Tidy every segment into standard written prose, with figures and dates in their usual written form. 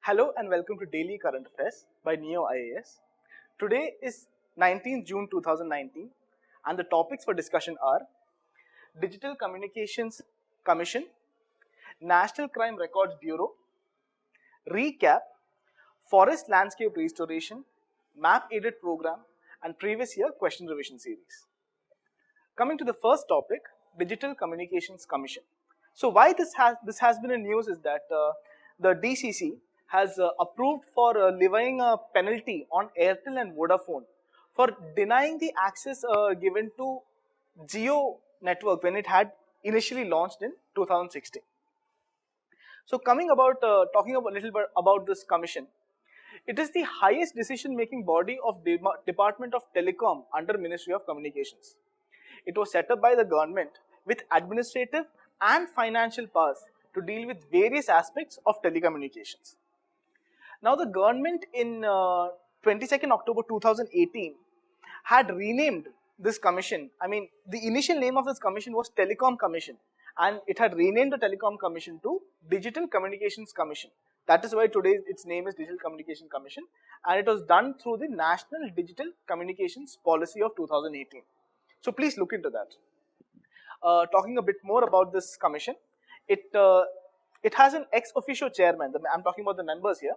Hello and welcome to Daily Current Affairs by MHA IAS. Today is 19th June 2019 and the topics for discussion are Digital Communications Commission, National Crime Records Bureau, Recap, Forest Landscape Restoration, Map Aided Program and Previous Year Question Revision Series. Coming to the first topic, Digital Communications Commission. So why this has been in news is that the DCC has approved for levying a penalty on Airtel and Vodafone for denying the access given to Jio network when it had initially launched in 2016. So coming about talking a little bit about this commission, it is the highest decision-making body of Department of Telecom under Ministry of Communications. It was set up by the government with administrative and financial powers to deal with various aspects of telecommunications. Now the government in 22nd October 2018 had renamed this commission. I mean, the initial name of this commission was Telecom Commission and it had renamed the Telecom Commission to Digital Communications Commission. That is why today its name is Digital Communication Commission and it was done through the National Digital Communications Policy of 2018. So please look into that. Talking a bit more about this commission, it has an ex officio chairman. I'm talking about the members here.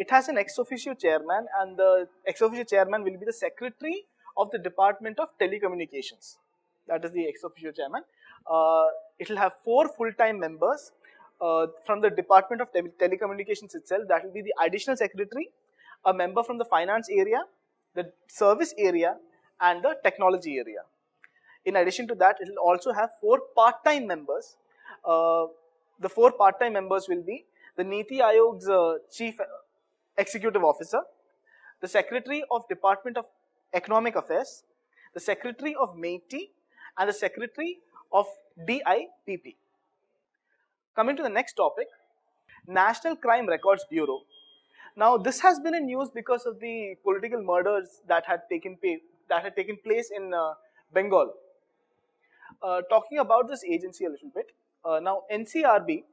It has an ex officio chairman and the ex officio chairman will be the secretary of the Department of Telecommunications. That is the ex officio chairman. It will have 4 full-time members from the Department of Telecommunications itself. That will be the additional secretary, a member from the finance area, the service area and the technology area. In addition to that, it will also have 4 part-time members. The 4 part-time members will be the Niti Ayog's Chief Executive Officer, the Secretary of Department of Economic Affairs, the Secretary of MHA and the Secretary of DIPP. Coming to the next topic, National Crime Records Bureau. Now this has been in news because of the political murders that had taken place in Bengal. Talking about this agency a little bit, now NCRB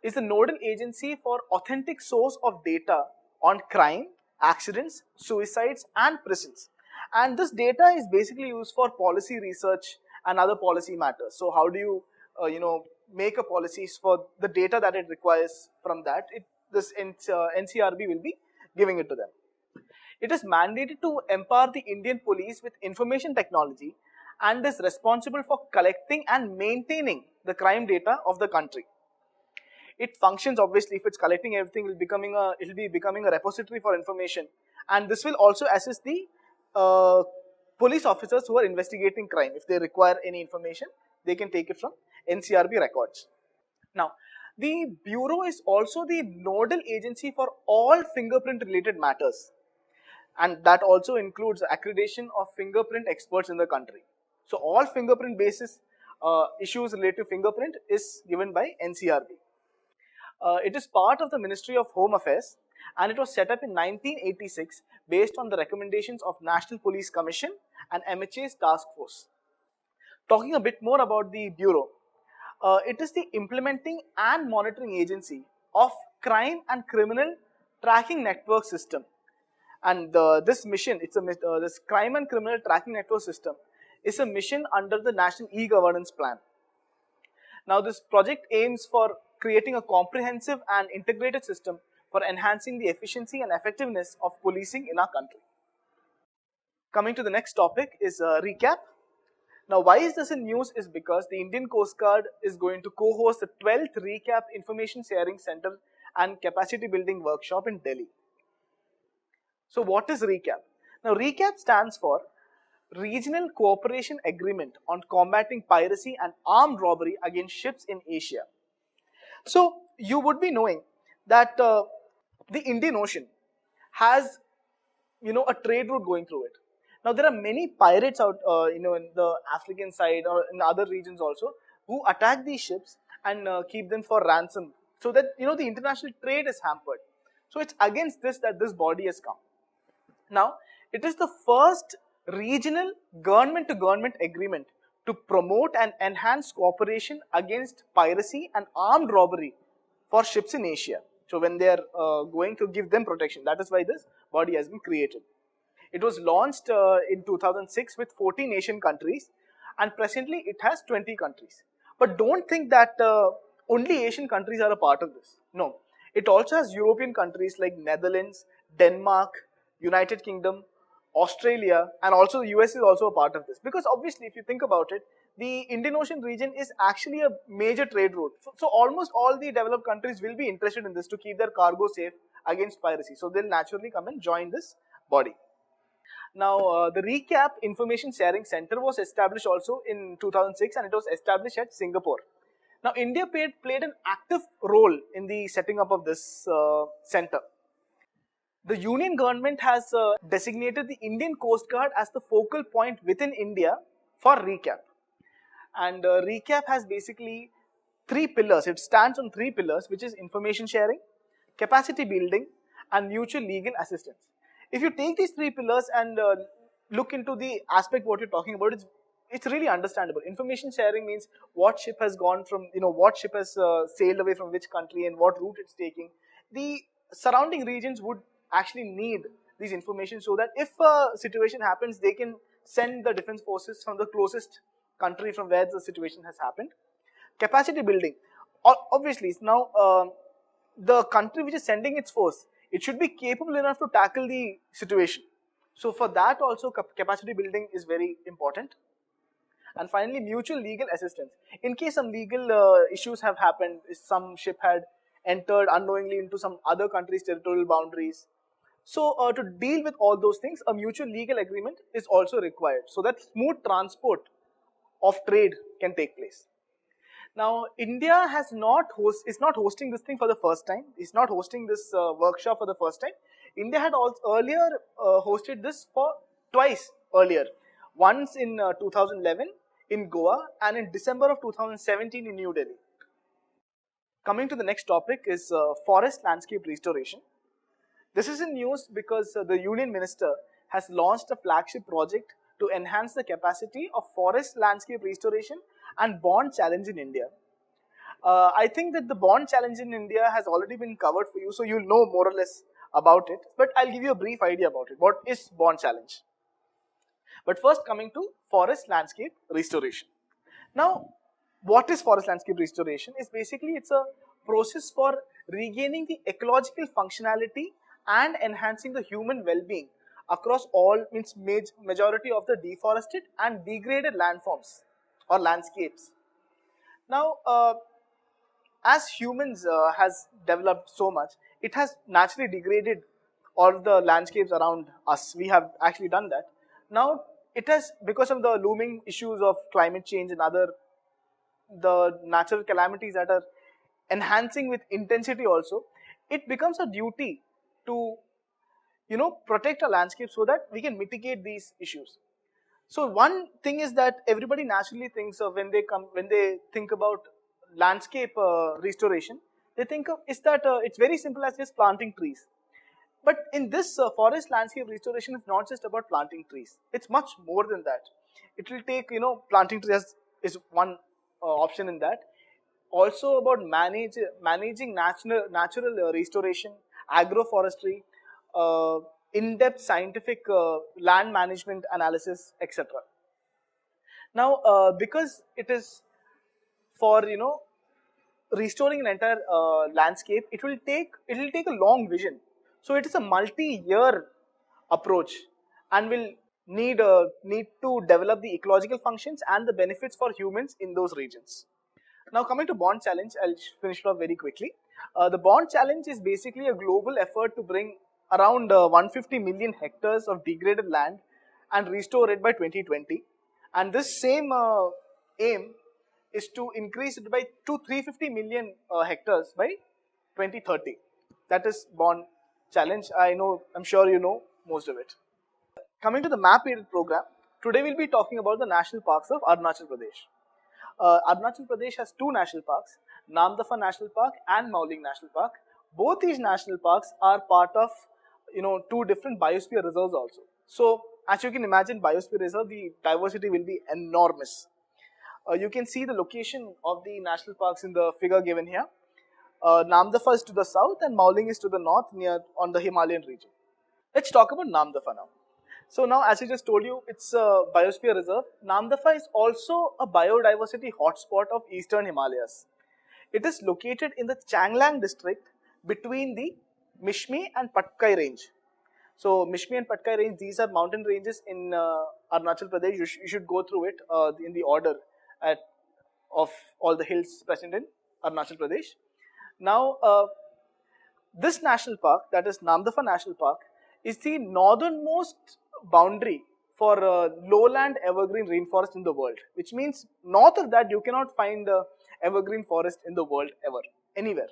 is the nodal agency for authentic source of data on crime, accidents, suicides and prisons. And this data is basically used for policy research and other policy matters. So how do you, make a policies for the data that it requires from that? This NCRB will be giving it to them. It is mandated to empower the Indian police with information technology and is responsible for collecting and maintaining the crime data of the country. It functions obviously, if it's collecting everything, it will be becoming a repository for information, and this will also assist the police officers who are investigating crime. If they require any information, they can take it from NCRB records. Now, the bureau is also the nodal agency for all fingerprint related matters, and that also includes accreditation of fingerprint experts in the country. So all fingerprint basis issues related to fingerprint is given by NCRB. It is part of the Ministry of Home Affairs and it was set up in 1986 based on the recommendations of National Police Commission and MHA Task Force. Talking a bit more about the bureau, it is the implementing and monitoring agency of crime and criminal tracking network system. And this mission, this crime and criminal tracking network system is a mission under the National E-Governance Plan. Now this project aims for creating a comprehensive and integrated system for enhancing the efficiency and effectiveness of policing in our country. Coming to the next topic is recap. Now why is this in news is because the Indian Coast Guard is going to co-host the 12th Recap Information Sharing Center and Capacity Building Workshop in Delhi. So what is RECAP? Now RECAP stands for Regional Cooperation Agreement on Combating Piracy and Armed Robbery Against Ships in Asia. So you would be knowing that the Indian Ocean has a trade route going through it. Now there are many pirates out in the African side or in other regions also who attack these ships and keep them for ransom, so that the international trade is hampered. So it's against this that this body has come. Now it is the first regional government to government agreement to promote and enhance cooperation against piracy and armed robbery for ships in Asia. So when they are going to give them protection, that is why this body has been created. It was launched in 2006 with 14 Asian countries, and presently it has 20 countries. But don't think that only Asian countries are a part of this. No, it also has European countries like Netherlands, Denmark, United Kingdom, Australia, and also the US is also a part of this. Because obviously, if you think about it, the Indian Ocean region is actually a major trade route. So almost all the developed countries will be interested in this to keep their cargo safe against piracy. So they'll naturally come and join this body. Now, the Recap Information Sharing Center was established also in 2006, and it was established at Singapore. Now, India played an active role in the setting up of this center. The Union government has designated the Indian Coast Guard as the focal point within India for Recap. And Recap has basically 3 pillars. It stands on 3 pillars, which is information sharing, capacity building, and mutual legal assistance. If you take these 3 pillars and look into the aspect what you're talking about, it's really understandable. Information sharing means what ship has gone from, what ship has sailed away from which country and what route it's taking. The surrounding regions would actually need these information so that if a situation happens, they can send the defense forces from the closest country from where the situation has happened. Capacity building. Obviously, now the country which is sending its force, it should be capable enough to tackle the situation. So for that also capacity building is very important. And finally, mutual legal assistance. In case some legal issues have happened, some ship had entered unknowingly into some other country's territorial boundaries. So to deal with all those things, a mutual legal agreement is also required so that smooth transport of trade can take place. Now, India is not hosting this thing for the first time. It's not hosting this workshop for the first time. India had also earlier hosted this for twice earlier. Once in 2011 in Goa and in December of 2017 in New Delhi. Coming to the next topic is forest landscape restoration. This is in news because the Union Minister has launched a flagship project to enhance the capacity of forest landscape restoration and bond challenge in India. I think that the bond challenge in India has already been covered for you, so you'll know more or less about it. But I'll give you a brief idea about it. What is bond challenge? But first, coming to forest landscape restoration. Now, what is forest landscape restoration? Is basically it's a process for regaining the ecological functionality and enhancing the human well-being across all majority of the deforested and degraded landforms or landscapes. Now, as humans has developed so much, it has naturally degraded all the landscapes around us. We have actually done that. Now, it has, because of the looming issues of climate change and the natural calamities that are enhancing with intensity also, it becomes a duty to protect our landscape so that we can mitigate these issues. So one thing is that everybody naturally thinks of when they think about landscape restoration, they think of it's very simple as just planting trees. But in this forest landscape restoration is not just about planting trees. It's much more than that. It will take, planting trees is one option in that. Also about managing natural restoration, agroforestry, in-depth scientific land management analysis, etc. Now, because it is for restoring an entire landscape, it will take a long vision. So it is a multi-year approach and will need to develop the ecological functions and the benefits for humans in those regions. Now coming to bond challenge, I'll finish it off very quickly. The bond challenge is basically a global effort to bring around 150 million hectares of degraded land and restore it by 2020. And this same aim is to increase it by 350 million hectares by 2030. That is bond challenge. I'm sure you know most of it. Coming to the map aided program, today we'll be talking about the national parks of Arunachal Pradesh. Arunachal Pradesh has 2 national parks, Namdapha National Park and Mauling National Park. Both these national parks are part of 2 different biosphere reserves also. So as you can imagine, biosphere reserve, the diversity will be enormous. You can see the location of the national parks in the figure given here. Namdapha is to the south and Mauling is to the north near on the Himalayan region. Let's talk about Namdapha now. So now, as I just told you, it's a biosphere reserve. Namdapha is also a biodiversity hotspot of eastern Himalayas. It is located in the Changlang district between the Mishmi and Patkai range. So Mishmi and Patkai range, these are mountain ranges in Arunachal Pradesh. You should go through it in the order of all the hills present in Arunachal Pradesh. Now, this national park, that is Namdapha National Park, is the northernmost boundary for lowland evergreen rainforest in the world, which means north of that you cannot find evergreen forest in the world ever, anywhere.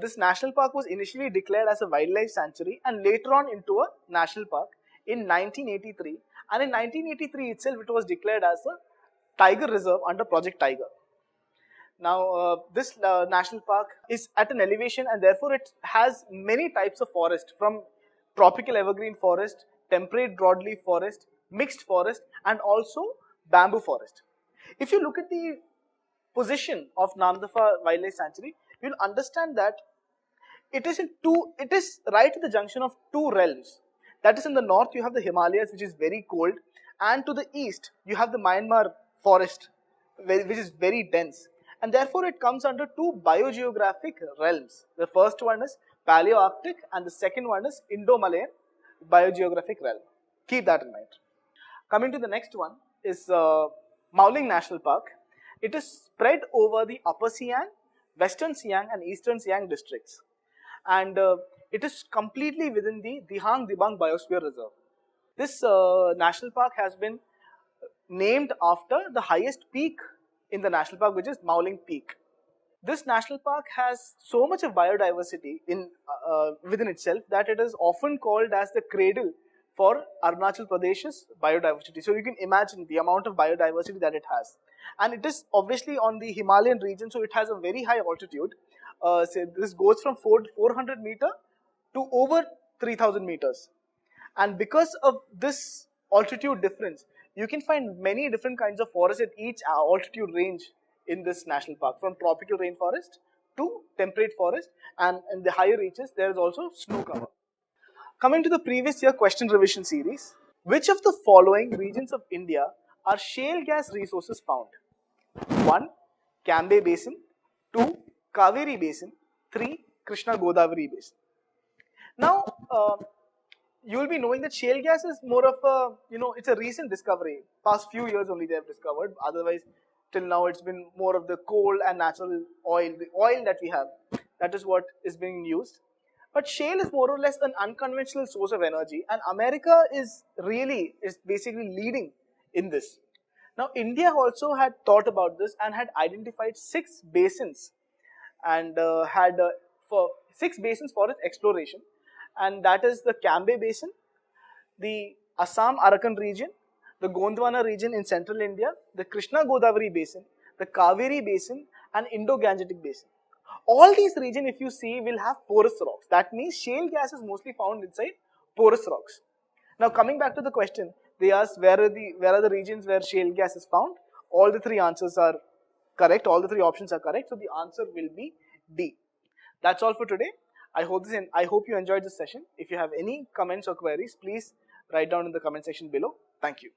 This national park was initially declared as a wildlife sanctuary and later on into a national park in 1983, and in 1983 itself it was declared as a tiger reserve under Project Tiger. Now, this national park is at an elevation and therefore it has many types of forest, from tropical evergreen forest, temperate broadleaf forest, mixed forest, and also bamboo forest. If you look at the position of Namdapha Wildlife Sanctuary, you'll understand that it is right at the junction of two realms. That is, in the north you have the Himalayas, which is very cold, and to the east you have the Myanmar forest, which is very dense. And therefore it comes under two biogeographic realms. The first one is Paleo-Arctic and the second one is Indo-Malayan biogeographic realm. Keep that in mind. Coming to the next one is Mauling National Park. It is spread over the Upper Siang, Western Siang and Eastern Siang districts. And it is completely within the Dihang Dibang Biosphere Reserve. This national park has been named after the highest peak in the national park, which is Mauling Peak. This national park has so much of biodiversity within itself that it is often called as the cradle for Arunachal Pradesh's biodiversity. So you can imagine the amount of biodiversity that it has. And it is obviously on the Himalayan region, so it has a very high altitude. So this goes from 400 meter to over 3000 meters. And because of this altitude difference, you can find many different kinds of forests at each altitude range in this national park, from tropical rainforest to temperate forest, and in the higher reaches there is also snow cover. Coming to the previous year question revision series, which of the following regions of India are shale gas resources found? 1. Cambay Basin, 2. Kaveri Basin, 3. Krishna Godavari Basin. Now, you will be knowing that shale gas is more of a, it's a recent discovery. Past few years only they have discovered. Otherwise, till now it's been more of the coal and natural oil, the oil that we have. That is what is being used. But shale is more or less an unconventional source of energy, and America is basically leading in this. Now, India also had thought about this and had identified 6 basins and had 6 basins for its exploration. And that is the Cambay Basin, the Assam-Arakan region, the Gondwana region in central India, the Krishna Godavari Basin, the Kaveri Basin, and Indo-Gangetic Basin. All these regions, if you see, will have porous rocks. That means shale gas is mostly found inside porous rocks. Now, coming back to the question, they asked where are the regions where shale gas is found. All the 3 answers are correct. All the 3 options are correct. So the answer will be D. That's all for today. I hope you enjoyed this session. If you have any comments or queries, please write down in the comment section below. Thank you.